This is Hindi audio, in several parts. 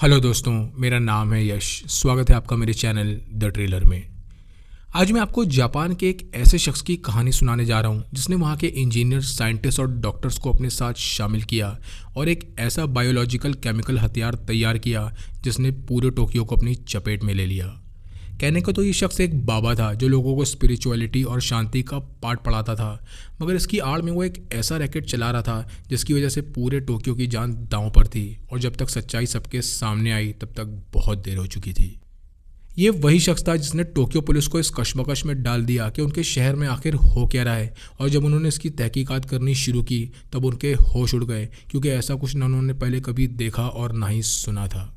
हेलो दोस्तों, मेरा नाम है यश। स्वागत है आपका मेरे चैनल द ट्रेलर में। आज मैं आपको जापान के एक ऐसे शख्स की कहानी सुनाने जा रहा हूं जिसने वहां के इंजीनियर, साइंटिस्ट और डॉक्टर्स को अपने साथ शामिल किया और एक ऐसा बायोलॉजिकल केमिकल हथियार तैयार किया जिसने पूरे टोक्यो को अपनी चपेट में ले लिया। कहने को तो ये शख्स एक बाबा था जो लोगों को स्पिरिचुअलिटी और शांति का पाठ पढ़ाता था, मगर इसकी आड़ में वो एक ऐसा रैकेट चला रहा था जिसकी वजह से पूरे टोक्यो की जान दांव पर थी और जब तक सच्चाई सबके सामने आई तब तक बहुत देर हो चुकी थी। ये वही शख्स था जिसने टोक्यो पुलिस को इस कश्मकश में डाल दिया कि उनके शहर में आखिर हो क्या रहा है, और जब उन्होंने इसकी तहकीकात करनी शुरू की तब उनके होश उड़ गए, क्योंकि ऐसा कुछ न उन्होंने पहले कभी देखा और ना ही सुना था।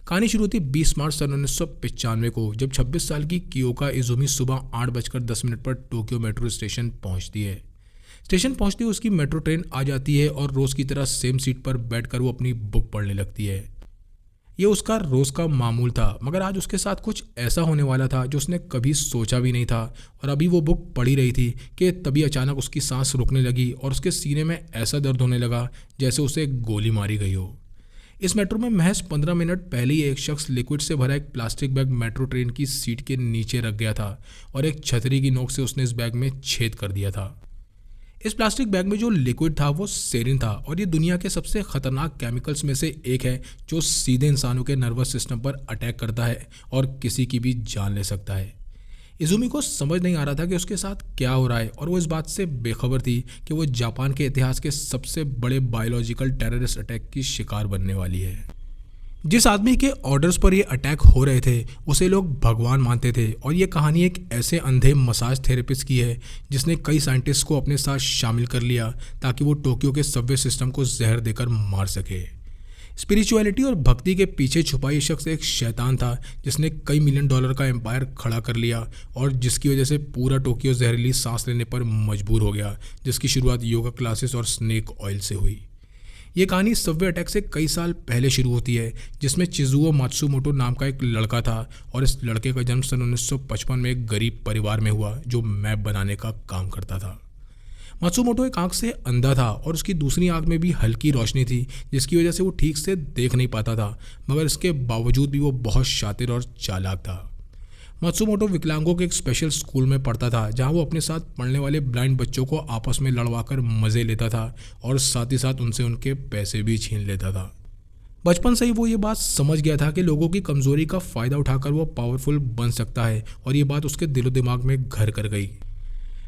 कहानी शुरू हुई 20 मार्च सन 1995 को, जब 26 साल की कियोका इजुमी सुबह 8:10 पर टोक्यो मेट्रो स्टेशन पहुंचती है। स्टेशन पहुंचते ही उसकी मेट्रो ट्रेन आ जाती है और रोज़ की तरह सेम सीट पर बैठकर वो अपनी बुक पढ़ने लगती है। ये उसका रोज़ का मामूल था, मगर आज उसके साथ कुछ ऐसा होने वाला था जो उसने कभी सोचा भी नहीं था। और अभी वो बुक पढ़ ही रही थी कि तभी अचानक उसकी सांस रुकने लगी और उसके सीने में ऐसा दर्द होने लगा जैसे उसे गोली मारी गई हो। इस मेट्रो में महज 15 मिनट पहले ही एक शख्स लिक्विड से भरा एक प्लास्टिक बैग मेट्रो ट्रेन की सीट के नीचे रख गया था और एक छतरी की नोक से उसने इस बैग में छेद कर दिया था। इस प्लास्टिक बैग में जो लिक्विड था वो सेरिन था, और ये दुनिया के सबसे खतरनाक केमिकल्स में से एक है जो सीधे इंसानों के नर्वस सिस्टम पर अटैक करता है और किसी की भी जान ले सकता है। इजुमी को समझ नहीं आ रहा था कि उसके साथ क्या हो रहा है, और वो इस बात से बेखबर थी कि वो जापान के इतिहास के सबसे बड़े बायोलॉजिकल टेररिस्ट अटैक की शिकार बनने वाली है। जिस आदमी के ऑर्डर्स पर ये अटैक हो रहे थे उसे लोग भगवान मानते थे, और ये कहानी एक ऐसे अंधे मसाज थेरेपिस्ट की है जिसने कई साइंटिस्ट को अपने साथ शामिल कर लिया ताकि वो टोक्यो के सबवे सिस्टम को जहर देकर मार सके। स्पिरिचुअलिटी और भक्ति के पीछे छुपा ये शख्स एक शैतान था जिसने कई $1 मिलियन का एम्पायर खड़ा कर लिया, और जिसकी वजह से पूरा टोक्यो जहरीली सांस लेने पर मजबूर हो गया, जिसकी शुरुआत योगा क्लासेस और स्नेक ऑयल से हुई। ये कहानी सबवे अटैक से कई साल पहले शुरू होती है, जिसमें चिजुओ मात्सुमोटो नाम का एक लड़का था, और इस लड़के का जन्म सन 1955 में एक गरीब परिवार में हुआ जो मैप बनाने का काम करता था। मात्सुमोटो एक आंख से अंधा था और उसकी दूसरी आंख में भी हल्की रोशनी थी, जिसकी वजह से वो ठीक से देख नहीं पाता था, मगर इसके बावजूद भी वो बहुत शातिर और चालाक था। मात्सुमोटो विकलांगों के एक स्पेशल स्कूल में पढ़ता था जहां वो अपने साथ पढ़ने वाले ब्लाइंड बच्चों को आपस में लड़वाकर मज़े लेता था और साथ ही साथ उनसे उनके पैसे भी छीन लेता था। बचपन से ही वो ये बात समझ गया था कि लोगों की कमज़ोरी का फ़ायदा उठाकर वो पावरफुल बन सकता है, और ये बात उसके दिलो दिमाग में घर कर गई।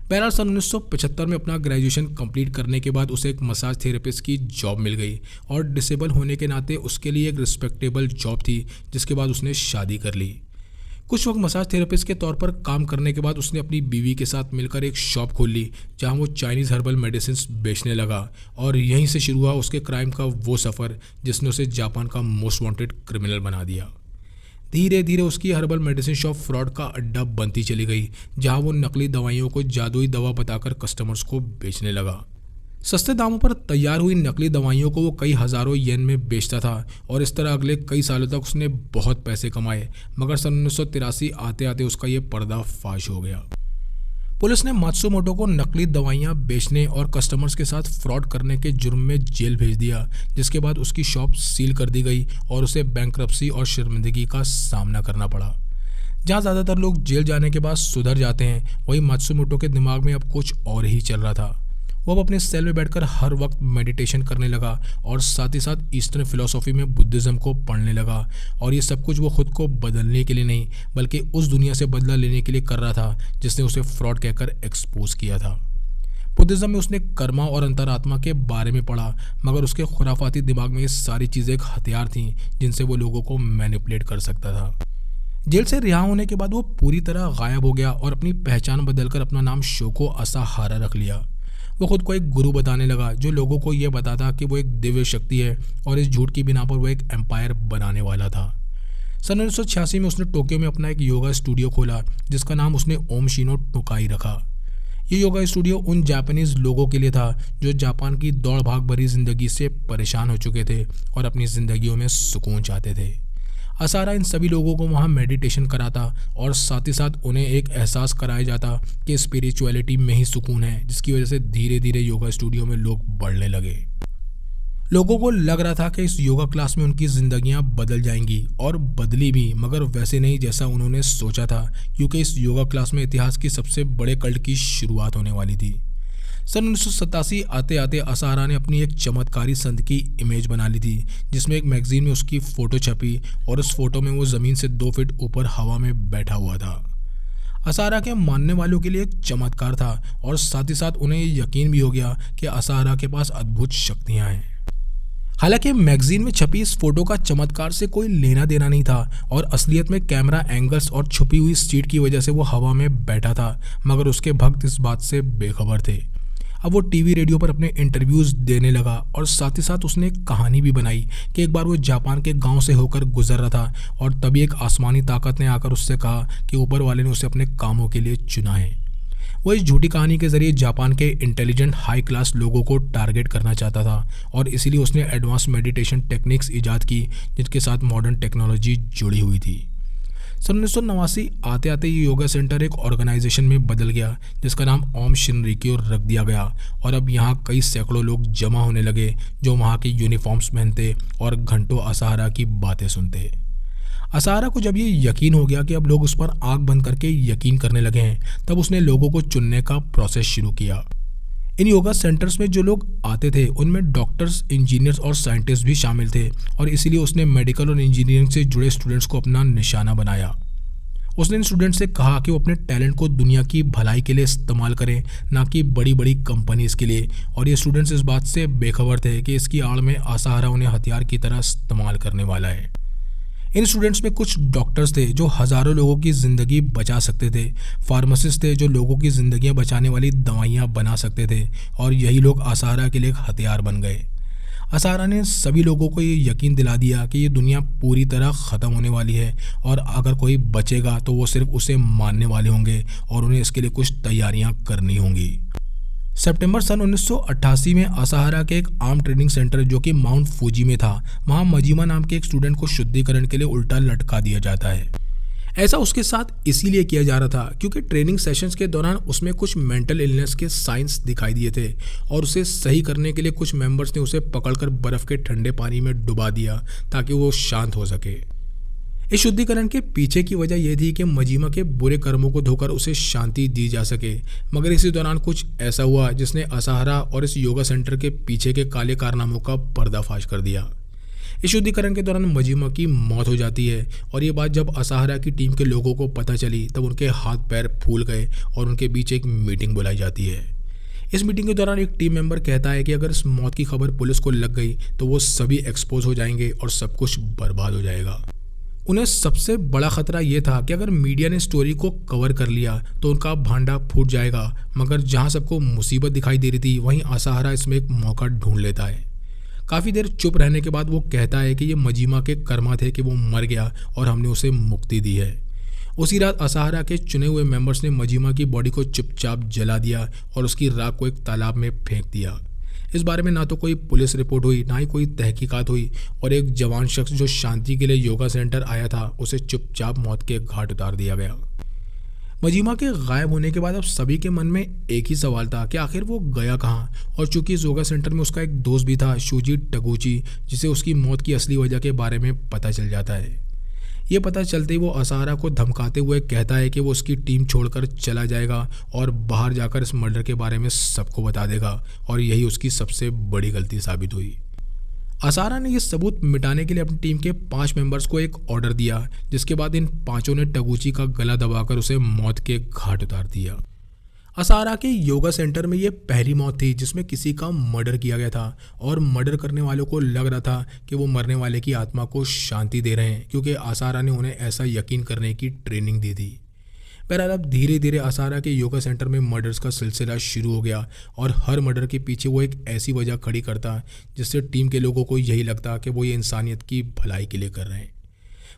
बहरहाल सन 1975 में अपना ग्रेजुएशन कंप्लीट करने के बाद उसे एक मसाज थेरेपिस्ट की जॉब मिल गई, और डिसेबल होने के नाते उसके लिए एक रिस्पेक्टेबल जॉब थी, जिसके बाद उसने शादी कर ली। कुछ वक्त मसाज थेरेपिस्ट के तौर पर काम करने के बाद उसने अपनी बीवी के साथ मिलकर एक शॉप खोल ली जहां वो चाइनीज़ हर्बल मेडिसिन बेचने लगा, और यहीं से शुरू हुआ उसके क्राइम का वो सफ़र जिसने उसे जापान का मोस्ट वांटेड क्रिमिनल बना दिया। धीरे धीरे उसकी हर्बल मेडिसिन शॉप फ्रॉड का अड्डा बनती चली गई, जहां वो नकली दवाइयों को जादुई दवा बताकर कस्टमर्स को बेचने लगा। सस्ते दामों पर तैयार हुई नकली दवाइयों को वो कई हज़ारों येन में बेचता था, और इस तरह अगले कई सालों तक उसने बहुत पैसे कमाए, मगर सन 1983 आते आते उसका ये पर्दाफाश हो गया। पुलिस ने मात्सुमोटो को नकली दवाइयां बेचने और कस्टमर्स के साथ फ्रॉड करने के जुर्म में जेल भेज दिया, जिसके बाद उसकी शॉप सील कर दी गई और उसे बैंकरप्सी और शर्मिंदगी का सामना करना पड़ा। जहां ज़्यादातर लोग जेल जाने के बाद सुधर जाते हैं, वहीं मात्सुमोटो के दिमाग में अब कुछ और ही चल रहा था। वो अब अपने सेल में बैठकर हर वक्त मेडिटेशन करने लगा और साथ ही साथ ईस्टर्न फिलॉसफी में बुद्धिज़्म को पढ़ने लगा, और ये सब कुछ वो खुद को बदलने के लिए नहीं बल्कि उस दुनिया से बदला लेने के लिए कर रहा था जिसने उसे फ्रॉड कहकर एक्सपोज किया था। बुद्धिज़्म में उसने कर्मा और अंतरात्मा के बारे में पढ़ा, मगर उसके खुराफाती दिमाग में ये सारी चीज़ें एक हथियार थीं जिनसे वो लोगों को मैनिपुलेट कर सकता था। जेल से रिहा होने के बाद वो पूरी तरह गायब हो गया और अपनी पहचान बदलकर अपना नाम शोको असाहारा रख लिया। वो खुद को एक गुरु बताने लगा जो लोगों को यह बताता कि वो एक दिव्य शक्ति है, और इस झूठ की बिना पर वो एक एम्पायर बनाने वाला था। सन 1986 में उसने टोक्यो में अपना एक योगा स्टूडियो खोला जिसका नाम उसने ओम शिनो टोकाई रखा। ये योगा स्टूडियो उन जापानीज़ लोगों के लिए था जो जापान की दौड़ भाग भरी ज़िंदगी से परेशान हो चुके थे और अपनी ज़िंदगियों में सुकून चाहते थे। असारा इन सभी लोगों को वहाँ मेडिटेशन कराता और साथ ही साथ उन्हें एक एहसास कराया जाता कि स्पिरिचुअलिटी में ही सुकून है, जिसकी वजह से धीरे धीरे योगा स्टूडियो में लोग बढ़ने लगे। लोगों को लग रहा था कि इस योगा क्लास में उनकी ज़िंदगियां बदल जाएंगी, और बदली भी, मगर वैसे नहीं जैसा उन्होंने सोचा था, क्योंकि इस योगा क्लास में इतिहास की सबसे बड़े कल्ट की शुरुआत होने वाली थी। सन 1987 आते आते असारा ने अपनी एक चमत्कारी संत की इमेज बना ली थी, जिसमें एक मैगजीन में उसकी फ़ोटो छपी और उस फोटो में वो ज़मीन से 2 फीट ऊपर हवा में बैठा हुआ था। असारा के मानने वालों के लिए एक चमत्कार था, और साथ ही साथ उन्हें ये यकीन भी हो गया कि असारा के पास अद्भुत शक्तियाँ हैं। हालांकि मैगजीन में छपी इस फोटो का चमत्कार से कोई लेना देना नहीं था, और असलियत में कैमरा एंगल्स और छुपी हुई सीट की वजह से वो हवा में बैठा था, मगर उसके भक्त इस बात से बेखबर थे। अब वो टीवी रेडियो पर अपने इंटरव्यूज़ देने लगा, और साथ ही साथ उसने एक कहानी भी बनाई कि एक बार वो जापान के गांव से होकर गुजर रहा था, और तभी एक आसमानी ताकत ने आकर उससे कहा कि ऊपर वाले ने उसे अपने कामों के लिए चुना है। वो इस झूठी कहानी के जरिए जापान के इंटेलिजेंट हाई क्लास लोगों को टारगेट करना चाहता था, और इसीलिए उसने एडवांस मेडिटेशन टेक्निक्स ईजाद की जिनके साथ मॉडर्न टेक्नोलॉजी जुड़ी हुई थी। सन 1989 आते आते ये योगा सेंटर एक ऑर्गेनाइजेशन में बदल गया, जिसका नाम ओम शिनरिक्यो रख दिया गया, और अब यहाँ कई सैकड़ों लोग जमा होने लगे जो वहाँ के यूनिफॉर्म्स पहनते और घंटों असारा की बातें सुनते। असारा को जब ये यकीन हो गया कि अब लोग उस पर आंख बंद करके यकीन करने लगे हैं, तब उसने लोगों को चुनने का प्रोसेस शुरू किया। इन योगा सेंटर्स में जो लोग आते थे उनमें डॉक्टर्स, इंजीनियर्स और साइंटिस्ट भी शामिल थे, और इसीलिए उसने मेडिकल और इंजीनियरिंग से जुड़े स्टूडेंट्स को अपना निशाना बनाया। उसने इन स्टूडेंट्स से कहा कि वो अपने टैलेंट को दुनिया की भलाई के लिए इस्तेमाल करें, ना कि बड़ी बड़ी कंपनीज के लिए, और ये स्टूडेंट्स इस बात से बेखबर थे कि इसकी आड़ में असारा उन्हें हथियार की तरह इस्तेमाल करने वाला है। इन स्टूडेंट्स में कुछ डॉक्टर्स थे जो हज़ारों लोगों की ज़िंदगी बचा सकते थे, फार्मासिस्ट थे जो लोगों की ज़िंदगियां बचाने वाली दवाइयां बना सकते थे, और यही लोग असारा के लिए एक हथियार बन गए। असारा ने सभी लोगों को ये यकीन दिला दिया कि ये दुनिया पूरी तरह ख़त्म होने वाली है, और अगर कोई बचेगा तो वो सिर्फ उसे मानने वाले होंगे, और उन्हें इसके लिए कुछ तैयारियां करनी होंगी। सितंबर सन 1988 में असारा के एक आर्म ट्रेनिंग सेंटर जो कि माउंट फूजी में था, वहाँ मजीमा नाम के एक स्टूडेंट को शुद्धिकरण के लिए उल्टा लटका दिया जाता है। ऐसा उसके साथ इसीलिए किया जा रहा था क्योंकि ट्रेनिंग सेशंस के दौरान उसमें कुछ मेंटल इलनेस के साइंस दिखाई दिए थे, और उसे सही करने के लिए कुछ मेंबर्स ने उसे पकड़कर बर्फ़ के ठंडे पानी में डुबा दिया ताकि वो शांत हो सके। इस शुद्धिकरण के पीछे की वजह यह थी कि मजीमा के बुरे कर्मों को धोकर उसे शांति दी जा सके, मगर इसी दौरान कुछ ऐसा हुआ जिसने असारा और इस योगा सेंटर के पीछे के काले कारनामों का पर्दाफाश कर दिया। इस शुद्धिकरण के दौरान मजीमा की मौत हो जाती है, और ये बात जब असारा की टीम के लोगों को पता चली तब उनके हाथ पैर फूल गए, और उनके बीच एक मीटिंग बुलाई जाती है। इस मीटिंग के दौरान एक टीम मेंबर कहता है कि अगर इस मौत की खबर पुलिस को लग गई तो वो सभी एक्सपोज हो जाएंगे और सब कुछ बर्बाद हो जाएगा। उन्हें सबसे बड़ा खतरा ये था कि अगर मीडिया ने स्टोरी को कवर कर लिया तो उनका भांडा फूट जाएगा, मगर जहां सबको मुसीबत दिखाई दे रही थी वहीं असारा इसमें एक मौका ढूंढ लेता है। काफ़ी देर चुप रहने के बाद वो कहता है कि ये मजीमा के कर्मा थे कि वो मर गया और हमने उसे मुक्ति दी है। उसी रात असारा के चुने हुए मेंबर्स ने मजीमा की बॉडी को चुपचाप जला दिया और उसकी राख को एक तालाब में फेंक दिया। इस बारे में ना तो कोई पुलिस रिपोर्ट हुई, ना ही कोई तहकीकात हुई, और एक जवान शख्स जो शांति के लिए योगा सेंटर आया था उसे चुपचाप मौत के घाट उतार दिया गया। मजीमा के गायब होने के बाद अब सभी के मन में एक ही सवाल था कि आखिर वो गया कहाँ, और चूंकि इस योगा सेंटर में उसका एक दोस्त भी था, शूजी टगुची, जिसे उसकी मौत की असली वजह के बारे में पता चल जाता है। ये पता चलते ही वो असारा को धमकाते हुए कहता है कि वो उसकी टीम छोड़कर चला जाएगा और बाहर जाकर इस मर्डर के बारे में सबको बता देगा, और यही उसकी सबसे बड़ी गलती साबित हुई। असारा ने ये सबूत मिटाने के लिए अपनी टीम के 5 मेंबर्स को एक ऑर्डर दिया, जिसके बाद इन 5 ने टगुची का गला दबाकर उसे मौत के घाट उतार दिया। असारा के योगा सेंटर में ये पहली मौत थी जिसमें किसी का मर्डर किया गया था, और मर्डर करने वालों को लग रहा था कि वो मरने वाले की आत्मा को शांति दे रहे हैं, क्योंकि असारा ने उन्हें ऐसा यकीन करने की ट्रेनिंग दी थी। बहरहाल अब धीरे धीरे असारा के योगा सेंटर में मर्डर्स का सिलसिला शुरू हो गया, और हर मर्डर के पीछे वो एक ऐसी वजह खड़ी करता जिससे टीम के लोगों को यही लगता कि वो ये इंसानियत की भलाई के लिए कर रहे हैं।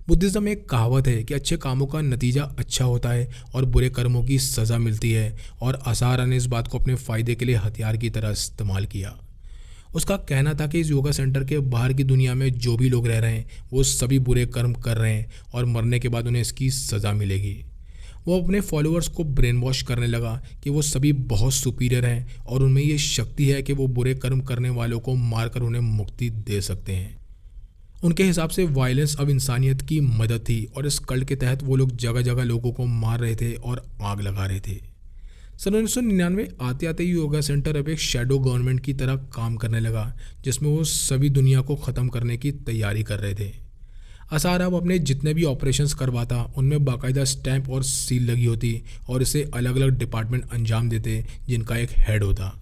बुद्धिज़्म में एक कहावत है कि अच्छे कामों का नतीजा अच्छा होता है और बुरे कर्मों की सज़ा मिलती है, और असारा ने इस बात को अपने फ़ायदे के लिए हथियार की तरह इस्तेमाल किया। उसका कहना था कि इस योगा सेंटर के बाहर की दुनिया में जो भी लोग रह रहे हैं वो सभी बुरे कर्म कर रहे हैं, और मरने के बाद उन्हें इसकी सज़ा मिलेगी। वो अपने फॉलोअर्स को ब्रेन वॉश करने लगा कि वो सभी बहुत सुपीरियर हैं और उनमें ये शक्ति है कि वो बुरे कर्म करने वालों को मारकर उन्हें मुक्ति दे सकते हैं। उनके हिसाब से वायलेंस अब इंसानियत की मदद थी और इस कल्ट के तहत वो लोग जगह जगह लोगों को मार रहे थे और आग लगा रहे थे। सन 1999 आते आते योगा सेंटर अब एक शैडो गवर्नमेंट की तरह काम करने लगा, जिसमें वो सभी दुनिया को ख़त्म करने की तैयारी कर रहे थे। असारा अब अपने जितने भी ऑपरेशंस करवाता उनमें बाकायदा स्टैंप और सील लगी होती और इसे अलग अलग डिपार्टमेंट अंजाम देते जिनका एक हेड होता।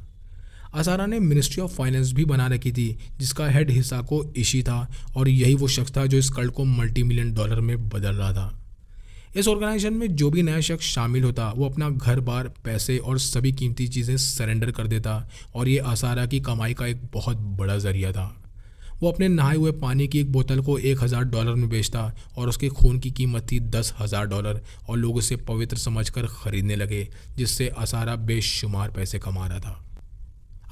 असारा ने मिनिस्ट्री ऑफ फाइनेंस भी बना रखी थी, जिसका हेड हिसाको इशी था और यही वो शख्स था जो इस कल्ट को $multi million में बदल रहा था। इस ऑर्गेनाइजेशन में जो भी नया शख्स शामिल होता वो अपना घर बार, पैसे और सभी कीमती चीज़ें सरेंडर कर देता और ये असारा की कमाई का एक बहुत बड़ा जरिया था। वो अपने नहाए हुए पानी की एक बोतल को $1000 में बेचता और उसके खून की कीमत थी $10,000 और लोग उसे पवित्र समझकर खरीदने लगे, जिससे असारा बेशुमार पैसे कमा रहा था।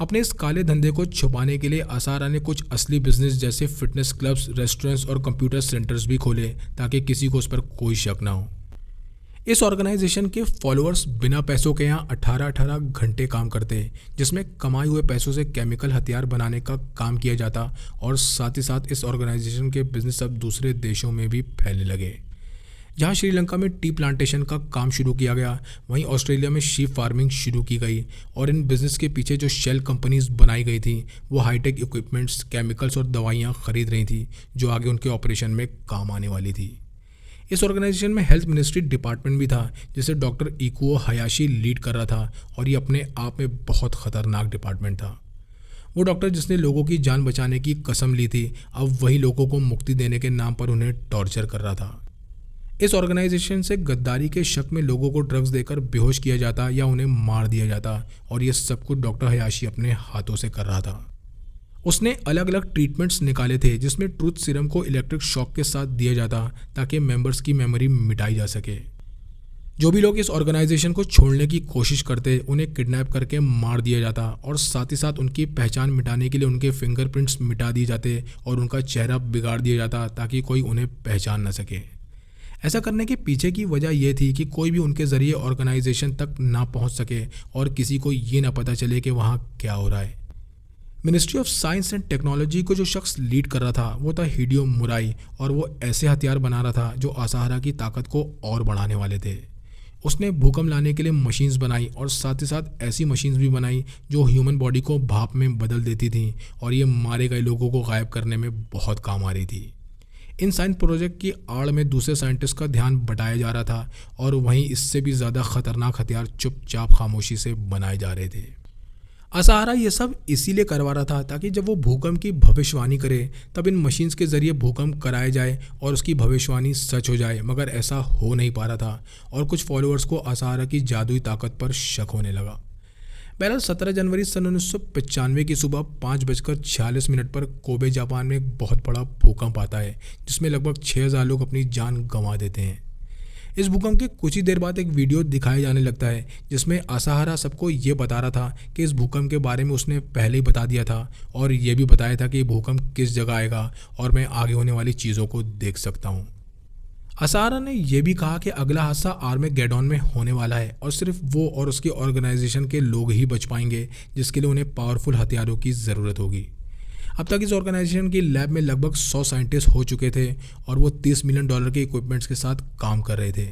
अपने इस काले धंधे को छुपाने के लिए असारा ने कुछ असली बिजनेस जैसे फिटनेस क्लब्स, रेस्टोरेंट्स और कंप्यूटर सेंटर्स भी खोले ताकि किसी को उस पर कोई शक ना हो। इस ऑर्गेनाइजेशन के फॉलोअर्स बिना पैसों के यहाँ 18-18 घंटे काम करते, जिसमें कमाए हुए पैसों से केमिकल हथियार बनाने का काम किया जाता और साथ ही साथ इस ऑर्गेनाइजेशन के बिजनेस अब दूसरे देशों में भी फैलने लगे। जहाँ श्रीलंका में टी प्लांटेशन का काम शुरू किया गया, वहीं ऑस्ट्रेलिया में शीप फार्मिंग शुरू की गई और इन बिजनेस के पीछे जो शेल कंपनीज बनाई गई थी वो हाईटेक इक्विपमेंट्स, केमिकल्स और दवाइयाँ खरीद रही थी जो आगे उनके ऑपरेशन में काम आने वाली थी। इस ऑर्गेनाइजेशन में हेल्थ मिनिस्ट्री डिपार्टमेंट भी था, जिसे डॉक्टर इकुओ हयाशी लीड कर रहा था और ये अपने आप में बहुत ख़तरनाक डिपार्टमेंट था। वो डॉक्टर जिसने लोगों की जान बचाने की कसम ली थी, अब वही लोगों को मुक्ति देने के नाम पर उन्हें टॉर्चर कर रहा था। इस ऑर्गेनाइजेशन से गद्दारी के शक में लोगों को ड्रग्स देकर बेहोश किया जाता या उन्हें मार दिया जाता और ये सब कुछ डॉक्टर हयाशी अपने हाथों से कर रहा था। उसने अलग अलग ट्रीटमेंट्स निकाले थे, जिसमें ट्रूथ सीरम को इलेक्ट्रिक शॉक के साथ दिया जाता ताकि मेंबर्स की मेमोरी मिटाई जा सके। जो भी लोग इस ऑर्गेनाइजेशन को छोड़ने की कोशिश करते उन्हें किडनैप करके मार दिया जाता और साथ ही साथ उनकी पहचान मिटाने के लिए उनके फिंगरप्रिंट्स मिटा दिए जाते और उनका चेहरा बिगाड़ दिया जाता ताकि कोई उन्हें पहचान न सके। ऐसा करने के पीछे की वजह यह थी कि कोई भी उनके ज़रिए ऑर्गेनाइजेशन तक ना पहुंच सके और किसी को ये ना पता चले कि वहाँ क्या हो रहा है। Ministry of science and technology को जो शख्स लीड कर रहा था वो था हिडियो मुराई और वो ऐसे हथियार बना रहा था जो असारा की ताकत को और बढ़ाने वाले थे। उसने भूकंप लाने के लिए मशीन्स बनाई और साथ ही साथ ऐसी मशीन्स भी बनाई जो ह्यूमन बॉडी को भाप में बदल देती थी और ये मारे गए लोगों को गायब करने में बहुत काम आ रही थी। इन साइंस प्रोजेक्ट की आड़ में दूसरे साइंटिस्ट का ध्यान बटाया जा रहा था और वहीं इससे भी ज़्यादा खतरनाक हथियार चुपचाप खामोशी से बनाए जा रहे थे। असारा ये सब इसीलिए करवा रहा था ताकि जब वो भूकंप की भविष्यवाणी करे तब इन मशीन्स के ज़रिए भूकंप कराया जाए और उसकी भविष्यवाणी सच हो जाए, मगर ऐसा हो नहीं पा रहा था और कुछ फॉलोअर्स को असारा की जादुई ताकत पर शक होने लगा। बहरहाल 17 जनवरी सन 1995 की सुबह 5:46 पर कोबे जापान में एक बहुत बड़ा भूकंप आता है, जिसमें लगभग 6000 लोग अपनी जान गंवा देते हैं। इस भूकंप के कुछ ही देर बाद एक वीडियो दिखाया जाने लगता है जिसमें असारा सबको ये बता रहा था कि इस भूकंप के बारे में उसने पहले ही बता दिया था और ये भी बताया था कि भूकंप किस जगह आएगा और मैं आगे होने वाली चीज़ों को देख सकता हूँ। असारा ने यह भी कहा कि अगला हादसा आर्मेगेडोन में होने वाला है और सिर्फ वो और उसकी ऑर्गेनाइजेशन के लोग ही बच पाएंगे, जिसके लिए उन्हें पावरफुल हथियारों की ज़रूरत होगी। अब तक इस ऑर्गेनाइजेशन की लैब में लगभग 100 साइंटिस्ट हो चुके थे और वो $30 मिलियन के इक्विपमेंट्स के साथ काम कर रहे थे।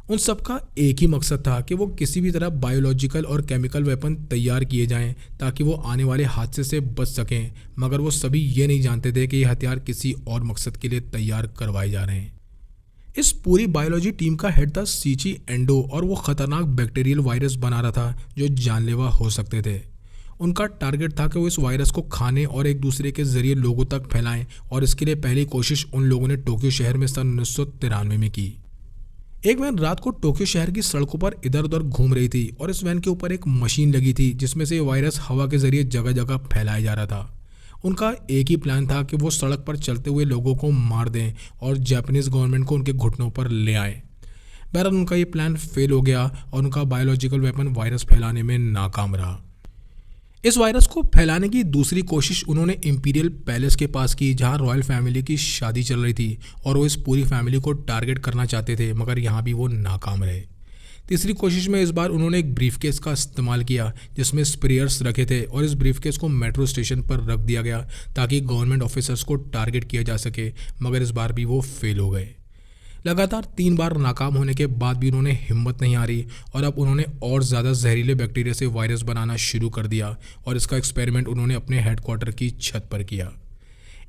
उन सबका एक ही मकसद था कि वो किसी भी तरह बायोलॉजिकल और केमिकल वेपन तैयार किए जाएं ताकि वो आने वाले हादसे से बच सकें, मगर वो सभी ये नहीं जानते थे कि ये हथियार किसी और मकसद के लिए तैयार करवाए जा रहे हैं। इस पूरी बायोलॉजी टीम का हेड था सीची एंडो और वो खतरनाक बैक्टीरियल वायरस बना रहा था जो जानलेवा हो सकते थे। उनका टारगेट था कि वो इस वायरस को खाने और एक दूसरे के जरिए लोगों तक फैलाएं और इसके लिए पहली कोशिश उन लोगों ने टोक्यो शहर में सन 1993 में की। एक वैन रात को टोक्यो शहर की सड़कों पर इधर उधर घूम रही थी और इस वैन के ऊपर एक मशीन लगी थी जिसमें से ये वायरस हवा के जरिए जगह जगह फैलाया जा रहा था। उनका एक ही प्लान था कि वो सड़क पर चलते हुए लोगों को मार दें और जापानीज गवर्नमेंट को उनके घुटनों पर ले आए। बहरहाल उनका ये प्लान फेल हो गया और उनका बायोलॉजिकल वेपन वायरस फैलाने में नाकाम रहा। इस वायरस को फैलाने की दूसरी कोशिश उन्होंने इंपीरियल पैलेस के पास की, जहां रॉयल फैमिली की शादी चल रही थी और वो इस पूरी फैमिली को टारगेट करना चाहते थे, मगर यहाँ भी वो नाकाम रहे। तीसरी कोशिश में इस बार उन्होंने एक ब्रीफकेस का इस्तेमाल किया जिसमें स्प्रेयर्स रखे थे और इस ब्रीफकेस को मेट्रो स्टेशन पर रख दिया गया ताकि गवर्नमेंट ऑफिसर्स को टारगेट किया जा सके, मगर इस बार भी वो फेल हो गए। लगातार 3 बार नाकाम होने के बाद भी उन्होंने हिम्मत नहीं हारी और अब उन्होंने और ज़्यादा जहरीले बैक्टीरिया से वायरस बनाना शुरू कर दिया और इसका एक्सपेरिमेंट उन्होंने अपने हेडक्वार्टर की छत पर किया।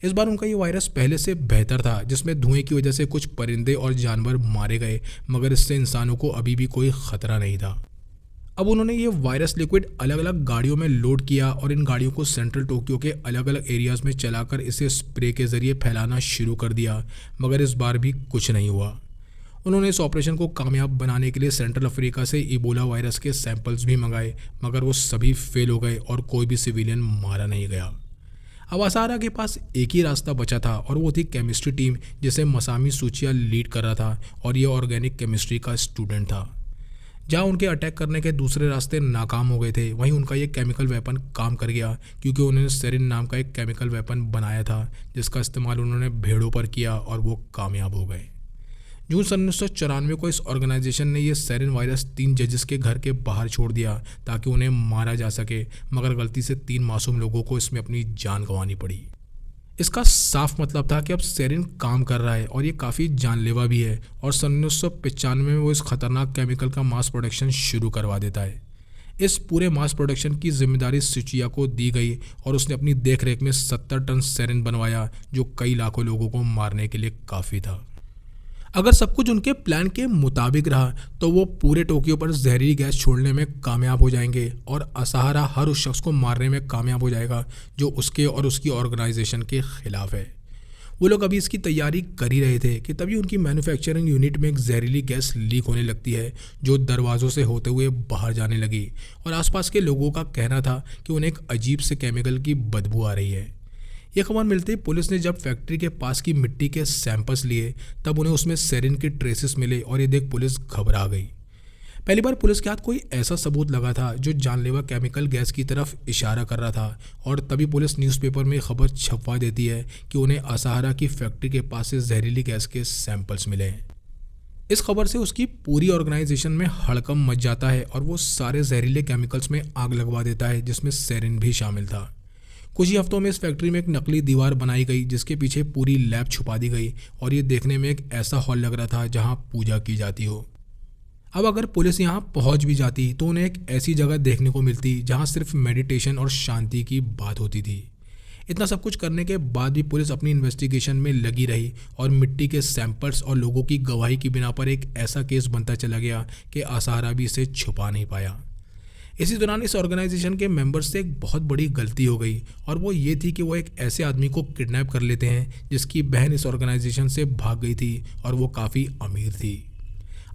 इस बार उनका ये वायरस पहले से बेहतर था, जिसमें धुएं की वजह से कुछ परिंदे और जानवर मारे गए, मगर इससे इंसानों को अभी भी कोई खतरा नहीं था। अब उन्होंने ये वायरस लिक्विड अलग अलग गाड़ियों में लोड किया और इन गाड़ियों को सेंट्रल टोक्यो के अलग अलग एरियाज़ में चलाकर इसे स्प्रे के ज़रिए फैलाना शुरू कर दिया, मगर इस बार भी कुछ नहीं हुआ। उन्होंने इस ऑपरेशन को कामयाब बनाने के लिए सेंट्रल अफ्रीका से इबोला वायरस के सैंपल्स भी मंगाए, मगर वो सभी फेल हो गए और कोई भी सिविलियन मारा नहीं गया। अब असारा के पास एक ही रास्ता बचा था और वो थी केमिस्ट्री टीम, जिसे मसामी सूचिया लीड कर रहा था और ये ऑर्गेनिक केमिस्ट्री का स्टूडेंट था। जहाँ उनके अटैक करने के दूसरे रास्ते नाकाम हो गए थे, वहीं उनका ये केमिकल वेपन काम कर गया, क्योंकि उन्होंने सेरिन नाम का एक केमिकल वेपन बनाया था जिसका इस्तेमाल उन्होंने भेड़ों पर किया और वो कामयाब हो गए। जून सन 1994 को इस ऑर्गेनाइजेशन ने ये सेरिन वायरस 3 जजेस के घर के बाहर छोड़ दिया ताकि उन्हें मारा जा सके, मगर गलती से 3 मासूम लोगों को इसमें अपनी जान गंवानी पड़ी। इसका साफ मतलब था कि अब सेरिन काम कर रहा है और ये काफ़ी जानलेवा भी है, और सन 1995 में वो इस खतरनाक केमिकल का मास प्रोडक्शन शुरू करवा देता है। इस पूरे मास प्रोडक्शन की जिम्मेदारी सुचिया को दी गई और उसने अपनी देखरेख में 70 टन सेरिन बनवाया, जो कई लाखों लोगों को मारने के लिए काफ़ी था। अगर सब कुछ उनके प्लान के मुताबिक रहा तो वो पूरे टोक्यो पर जहरीली गैस छोड़ने में कामयाब हो जाएंगे और असाहारा हर उस शख्स को मारने में कामयाब हो जाएगा जो उसके और उसकी ऑर्गेनाइजेशन के खिलाफ है। वो लोग अभी इसकी तैयारी कर ही रहे थे कि तभी उनकी मैन्युफैक्चरिंग यूनिट में एक जहरीली गैस लीक होने लगती है, जो दरवाज़ों से होते हुए बाहर जाने लगी और आसपास के लोगों का कहना था कि उन्हें एक अजीब से केमिकल की बदबू आ रही है। ये खबर मिलते ही पुलिस ने जब फैक्ट्री के पास की मिट्टी के सैंपल्स लिए तब उन्हें उसमें सेरिन के ट्रेसेस मिले और ये देख पुलिस घबरा गई। पहली बार पुलिस के हाथ कोई ऐसा सबूत लगा था जो जानलेवा केमिकल गैस की तरफ इशारा कर रहा था, और तभी पुलिस न्यूज़पेपर में खबर छपवा देती है कि उन्हें असाहारा की फैक्ट्री के पास से जहरीली गैस के सैंपल्स मिले हैं। इस खबर से उसकी पूरी ऑर्गेनाइजेशन में हड़कंप मच जाता है और वो सारे जहरीले केमिकल्स में आग लगवा देता है, जिसमें सेरिन भी शामिल था। कुछ ही हफ्तों में इस फैक्ट्री में एक नकली दीवार बनाई गई जिसके पीछे पूरी लैब छुपा दी गई और ये देखने में एक ऐसा हॉल लग रहा था जहां पूजा की जाती हो। अब अगर पुलिस यहां पहुंच भी जाती तो उन्हें एक ऐसी जगह देखने को मिलती जहां सिर्फ मेडिटेशन और शांति की बात होती थी। इतना सब कुछ करने के बाद भी पुलिस अपनी इन्वेस्टिगेशन में लगी रही और मिट्टी के सैंपल्स और लोगों की गवाही की बिना पर एक ऐसा केस बनता चला गया कि असाहारा भी इसे छुपा नहीं पाया। इसी दौरान इस ऑर्गेनाइजेशन के मेंबर्स से एक बहुत बड़ी गलती हो गई और वो ये थी कि वो एक ऐसे आदमी को किडनैप कर लेते हैं जिसकी बहन इस ऑर्गेनाइजेशन से भाग गई थी और वो काफ़ी अमीर थी।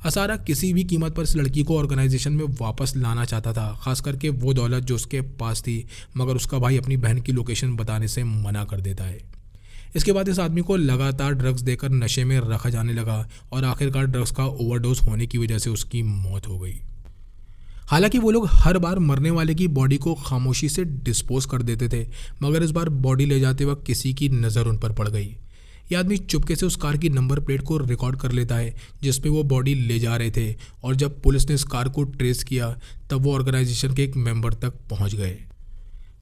असारा किसी भी कीमत पर इस लड़की को ऑर्गेनाइजेशन में वापस लाना चाहता था, खास करके वो दौलत जो उसके पास थी, मगर उसका भाई अपनी बहन की लोकेशन बताने से मना कर देता है। इसके बाद इस आदमी को लगातार ड्रग्स देकर नशे में रखा जाने लगा और आखिरकार ड्रग्स का ओवरडोज होने की वजह से उसकी मौत हो गई। हालांकि वो लोग हर बार मरने वाले की बॉडी को खामोशी से डिस्पोज कर देते थे, मगर इस बार बॉडी ले जाते वक्त किसी की नज़र उन पर पड़ गई। ये आदमी चुपके से उस कार की नंबर प्लेट को रिकॉर्ड कर लेता है जिसपे वो बॉडी ले जा रहे थे, और जब पुलिस ने इस कार को ट्रेस किया तब वो ऑर्गेनाइजेशन के एक मेंबर तक पहुंच गए।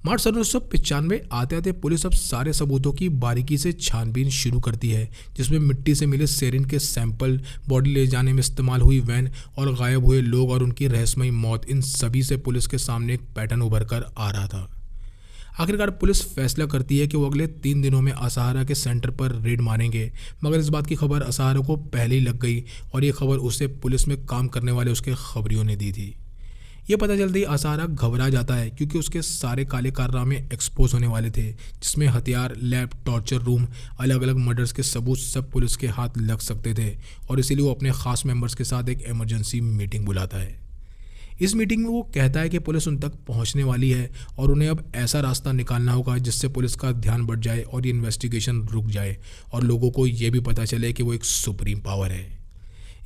मार्च 1995 आते आते पुलिस अब सारे सबूतों की बारीकी से छानबीन शुरू करती है, जिसमें मिट्टी से मिले सेरिन के सैंपल, बॉडी ले जाने में इस्तेमाल हुई वैन और गायब हुए लोग और उनकी रहस्यमयी मौत, इन सभी से पुलिस के सामने एक पैटर्न उभर कर आ रहा था। आखिरकार पुलिस फैसला करती है कि वो अगले 3 दिनों में असाहारा के सेंटर पर रेड मारेंगे, मगर इस बात की खबर असाहारा को पहले ही लग गई और ये खबर उसे पुलिस में काम करने वाले उसके खबरियों ने दी थी। ये पता चलते ही असाहारा घबरा जाता है क्योंकि उसके सारे काले कारनामे एक्सपोज होने वाले थे, जिसमें हथियार, लैब, टॉर्चर रूम, अलग अलग मर्डर्स के सबूत सब पुलिस के हाथ लग सकते थे, और इसीलिए वो अपने खास मेंबर्स के साथ एक इमरजेंसी मीटिंग बुलाता है। इस मीटिंग में वो कहता है कि पुलिस उन तक पहुंचने वाली है और उन्हें अब ऐसा रास्ता निकालना होगा जिससे पुलिस का ध्यान बढ़ जाए और ये इन्वेस्टिगेशन रुक जाए और लोगों को ये भी पता चले कि वो एक सुप्रीम पावर है।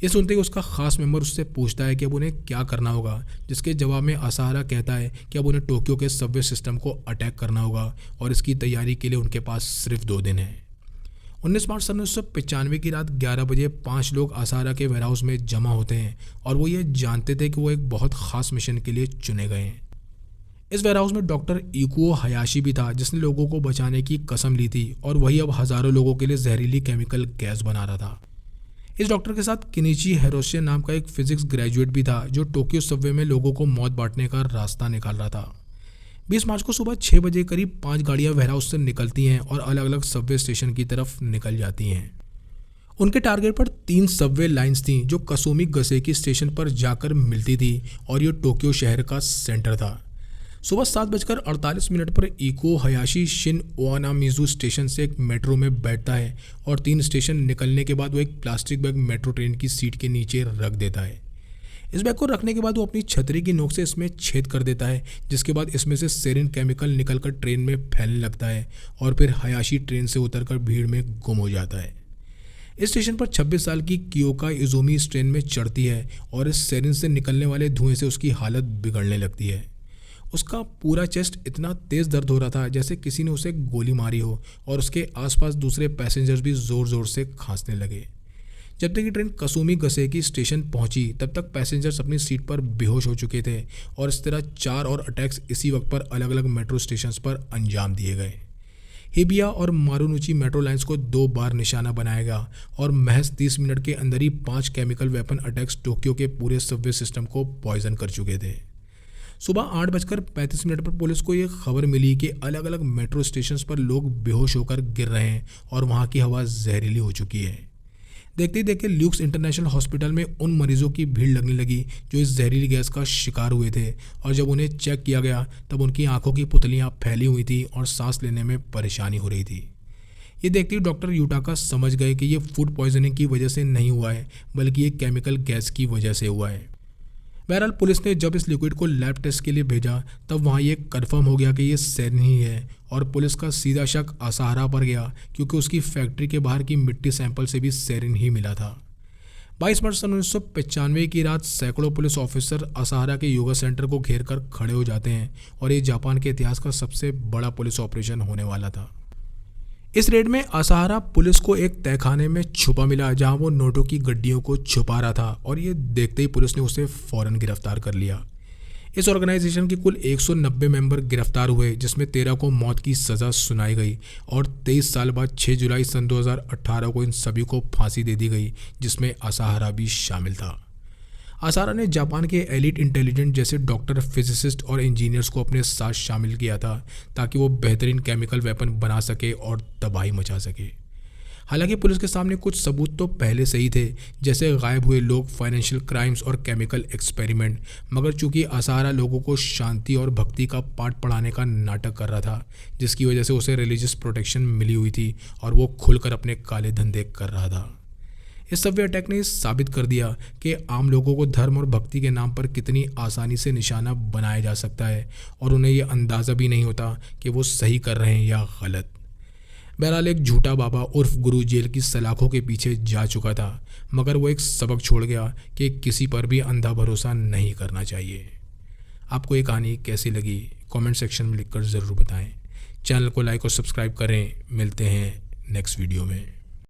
ये सुनते ही उसका खास मेंबर उससे पूछता है कि अब उन्हें क्या करना होगा, जिसके जवाब में असाहारा कहता है कि अब उन्हें टोक्यो के सबवे सिस्टम को अटैक करना होगा और इसकी तैयारी के लिए उनके पास सिर्फ 2 दिन है। 19 मार्च सन 1995 की रात 11 बजे 5 लोग असाहारा के वेयरहाउस में जमा होते हैं और वो ये जानते थे कि वो एक बहुत खास मिशन के लिए चुने गए हैं। इस वेयरहाउस में डॉक्टर इकुओ हयाशी भी था, जिसने लोगों को बचाने की कसम ली थी और वही अब हज़ारों लोगों के लिए जहरीली केमिकल गैस बना रहा था। इस डॉक्टर के साथ किनिची हिरोशिया नाम का एक फिजिक्स ग्रेजुएट भी था, जो टोक्यो सबवे में लोगों को मौत बांटने का रास्ता निकाल रहा था। 20 मार्च को सुबह 6 बजे करीब 5 गाड़ियां वेयरहाउस से निकलती हैं और अलग अलग सबवे स्टेशन की तरफ निकल जाती हैं। उनके टारगेट पर 3 सबवे लाइंस थीं, जो कसुमी गसेकी स्टेशन पर जाकर मिलती थी और ये टोक्यो शहर का सेंटर था। सुबह 7:48 पर इको हयाशी शिन ओआनामिजू स्टेशन से एक मेट्रो में बैठता है और 3 स्टेशन निकलने के बाद वो एक प्लास्टिक बैग मेट्रो ट्रेन की सीट के नीचे रख देता है। इस बैग को रखने के बाद वो अपनी छतरी की नोक से इसमें छेद कर देता है, जिसके बाद इसमें से सेरिन केमिकल निकलकर ट्रेन में फैलने लगता है और फिर हयाशी ट्रेन से उतरकर भीड़ में गुम हो जाता है। इस स्टेशन पर 26 साल की कियोका इजुमी इस ट्रेन में चढ़ती है और इस सेरिन से निकलने वाले धुएं से उसकी हालत बिगड़ने लगती है। उसका पूरा चेस्ट इतना तेज़ दर्द हो रहा था जैसे किसी ने उसे गोली मारी हो और उसके आसपास दूसरे पैसेंजर्स भी ज़ोर ज़ोर से खांसने लगे। जब तक ये ट्रेन कसुमी गसेकी स्टेशन पहुंची तब तक पैसेंजर्स अपनी सीट पर बेहोश हो चुके थे और इस तरह 4 और अटैक्स इसी वक्त पर अलग अलग मेट्रो स्टेशंस पर अंजाम दिए गए। हिबिया और मारुनुची मेट्रो लाइंस को 2 बार निशाना बनाया गया और महज 30 मिनट के अंदर ही 5 केमिकल वेपन अटैक्स टोक्यो के पूरे सबवे सिस्टम को पॉइजन कर चुके थे। सुबह 8:35 पर पुलिस को ये खबर मिली कि अलग अलग मेट्रो स्टेशंस पर लोग बेहोश होकर गिर रहे हैं और वहाँ की हवा जहरीली हो चुकी है। देखते ही देखते ल्यूक्स इंटरनेशनल हॉस्पिटल में उन मरीजों की भीड़ लगने लगी जो इस जहरीली गैस का शिकार हुए थे और जब उन्हें चेक किया गया तब उनकी आंखों की पुतलियां फैली हुई थी और सांस लेने में परेशानी हो रही थी। ये देखते ही डॉक्टर यूटाका समझ गए कि ये फूड पॉइजनिंग की वजह से नहीं हुआ है बल्कि ये केमिकल गैस की वजह से हुआ है। बहरहाल पुलिस ने जब इस लिक्विड को लैब टेस्ट के लिए भेजा तब वहाँ ये कन्फर्म हो गया कि ये सेरिन ही है और पुलिस का सीधा शक असाहारा पर गया क्योंकि उसकी फैक्ट्री के बाहर की मिट्टी सैंपल से भी सेरिन ही मिला था। 22 मार्च सन 1995 की रात सैकड़ों पुलिस ऑफिसर असाहारा के योगा सेंटर को घेर कर खड़े हो जाते हैं और ये जापान के इतिहास का सबसे बड़ा पुलिस ऑपरेशन होने वाला था। इस रेड में असाहारा पुलिस को एक तहखाने में छुपा मिला जहां वो नोटों की गड्डियों को छुपा रहा था और ये देखते ही पुलिस ने उसे फौरन गिरफ्तार कर लिया। इस ऑर्गेनाइजेशन के कुल 190 मेंबर गिरफ्तार हुए, जिसमें 13 को मौत की सज़ा सुनाई गई और 23 साल बाद 6 जुलाई सन 2018 को इन सभी को फांसी दे दी गई, जिसमें असाहारा भी शामिल था। असाहारा ने जापान के एलिट इंटेलिजेंस जैसे डॉक्टर, फिजिसिस्ट और इंजीनियर्स को अपने साथ शामिल किया था ताकि वो बेहतरीन केमिकल वेपन बना सके और तबाही मचा सके। हालांकि पुलिस के सामने कुछ सबूत तो पहले से ही थे, जैसे गायब हुए लोग, फाइनेंशियल क्राइम्स और केमिकल एक्सपेरिमेंट, मगर चूंकि असाहारा लोगों को शांति और भक्ति का पाठ पढ़ाने का नाटक कर रहा था, जिसकी वजह से उसे रिलीजियस प्रोटेक्शन मिली हुई थी और वो खुलकर अपने काले धंधे कर रहा था। इस सबवे अटैक ने साबित कर दिया कि आम लोगों को धर्म और भक्ति के नाम पर कितनी आसानी से निशाना बनाया जा सकता है और उन्हें यह अंदाज़ा भी नहीं होता कि वो सही कर रहे हैं या गलत। बहरहाल एक झूठा बाबा उर्फ गुरु जेल की सलाखों के पीछे जा चुका था, मगर वो एक सबक छोड़ गया कि किसी पर भी अंधा भरोसा नहीं करना चाहिए। आपको ये कहानी कैसी लगी कमेंट सेक्शन में लिखकर ज़रूर बताएं। चैनल को लाइक और सब्सक्राइब करें। मिलते हैं नेक्स्ट वीडियो में।